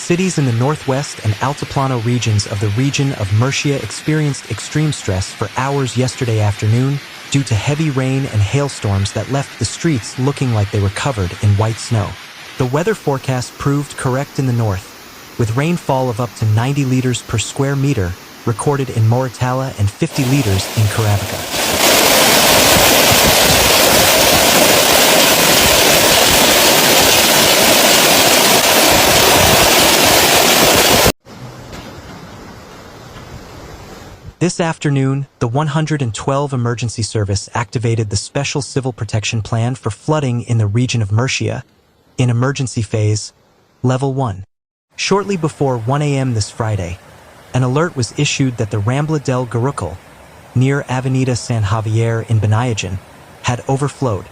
Cities in the Northwest and Altiplano regions of the Region of Murcia experienced extreme stress for hours yesterday afternoon due to heavy rain and hailstorms that left the streets looking like they were covered in white snow. The weather forecast proved correct in the north, with rainfall of up to 90 liters per square meter recorded in Moratalla and 50 liters in Caravaca. This afternoon, the 112 Emergency Service activated the Special Civil Protection Plan for flooding in the region of Murcia, in Emergency Phase, Level 1. Shortly before 1 a.m. this Friday, an alert was issued that the Rambla del Garruchal, near Avenida San Javier in Beniaján, had overflowed.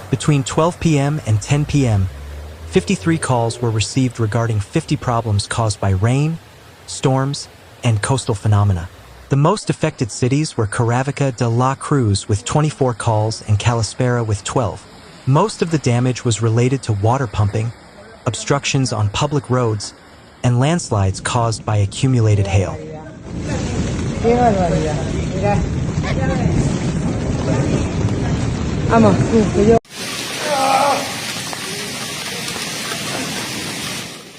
Between 12 p.m. and 10 p.m., 53 calls were received regarding 50 problems caused by rain, storms, and coastal phenomena. The most affected cities were Caravaca de la Cruz with 24 calls and Calasparra with 12. Most of the damage was related to water pumping, obstructions on public roads, and landslides caused by accumulated hail.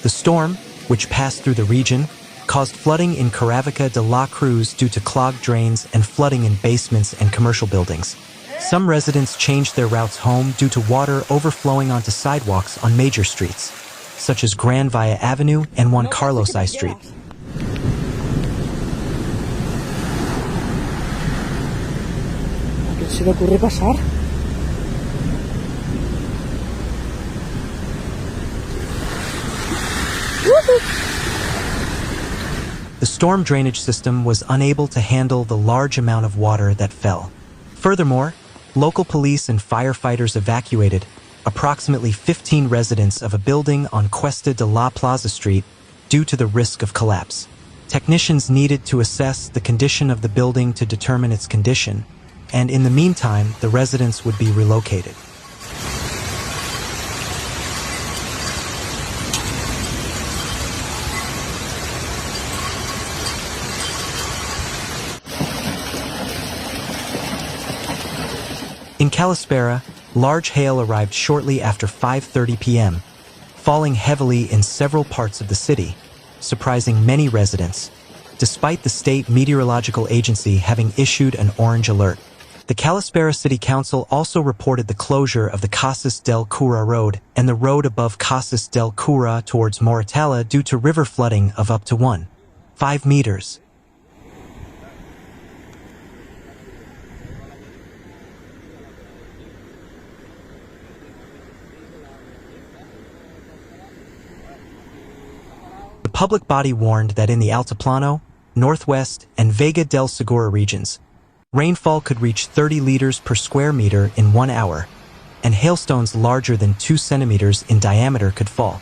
The storm, which passed through the region, caused flooding in Caravaca de la Cruz due to clogged drains and flooding in basements and commercial buildings. Some residents changed their routes home due to water overflowing onto sidewalks on major streets, such as Gran Via Avenue and Juan Carlos I Street. ¿Qué se le ocurre pasar? The storm drainage system was unable to handle the large amount of water that fell. Furthermore, local police and firefighters evacuated approximately 15 residents of a building on Cuesta de la Plaza Street due to the risk of collapse. Technicians needed to assess the condition of the building to determine its condition, and in the meantime, the residents would be relocated. In Calasparra, large hail arrived shortly after 5:30 p.m., falling heavily in several parts of the city, surprising many residents, despite the state meteorological agency having issued an orange alert. The Calasparra City Council also reported the closure of the Casas del Cura road and the road above Casas del Cura towards Moratalla due to river flooding of up to 1.5 meters. The public body warned that in the Altiplano, Northwest, and Vega del Segura regions, rainfall could reach 30 liters per square meter in 1 hour, and hailstones larger than 2 centimeters in diameter could fall.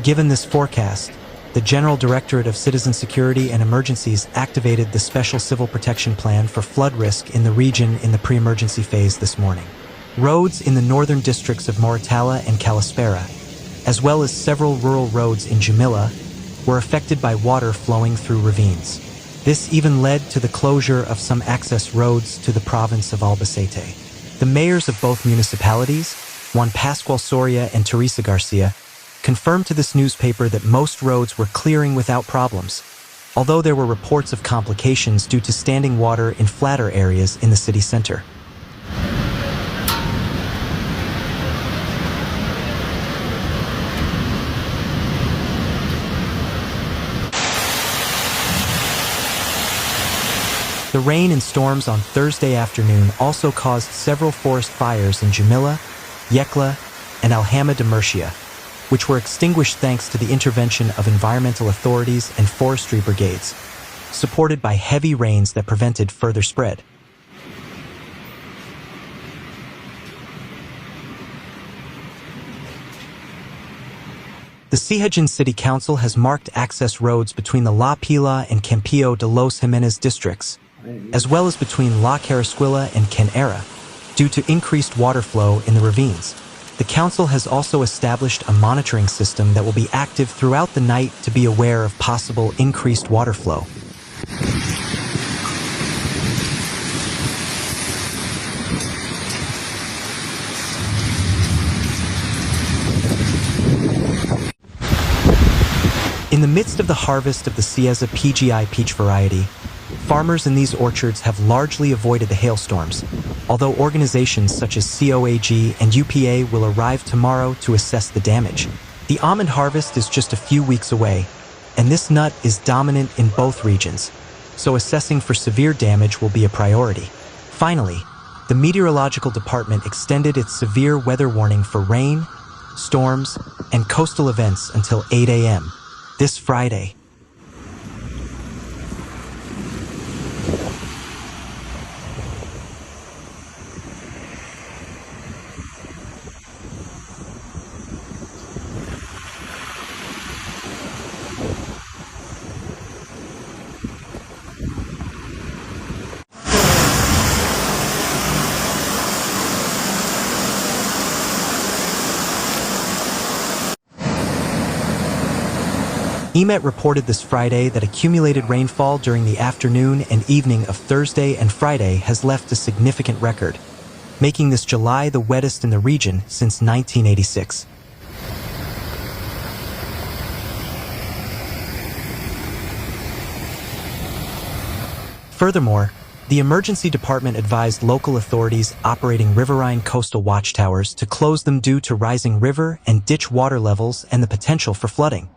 Given this forecast, the General Directorate of Citizen Security and Emergencies activated the Special Civil Protection Plan for flood risk in the region in the pre-emergency phase this morning. Roads in the northern districts of Moratalla and Calasparra, as well as several rural roads in Jumilla, were affected by water flowing through ravines. This even led to the closure of some access roads to the province of Albacete. The mayors of both municipalities, Juan Pascual Soria and Teresa Garcia, confirmed to this newspaper that most roads were clearing without problems, although there were reports of complications due to standing water in flatter areas in the city center. The rain and storms on Thursday afternoon also caused several forest fires in Jumilla, Yecla, and Alhama de Murcia, which were extinguished thanks to the intervention of environmental authorities and forestry brigades, supported by heavy rains that prevented further spread. The Sihajan City Council has marked access roads between the La Pila and Campillo de los Jimenez districts, as well as between La Carasquilla and Canera, due to increased water flow in the ravines. The council has also established a monitoring system that will be active throughout the night to be aware of possible increased water flow. In the midst of the harvest of the Cieza PGI peach variety, farmers in these orchards have largely avoided the hailstorms, although organizations such as COAG and UPA will arrive tomorrow to assess the damage. The almond harvest is just a few weeks away, and this nut is dominant in both regions, so assessing for severe damage will be a priority. Finally, the meteorological department extended its severe weather warning for rain, storms, and coastal events until 8 a.m. this Friday. EMET reported this Friday that accumulated rainfall during the afternoon and evening of Thursday and Friday has left a significant record, making this July the wettest in the region since 1986. Furthermore, the emergency department advised local authorities operating riverine coastal watchtowers to close them due to rising river and ditch water levels and the potential for flooding.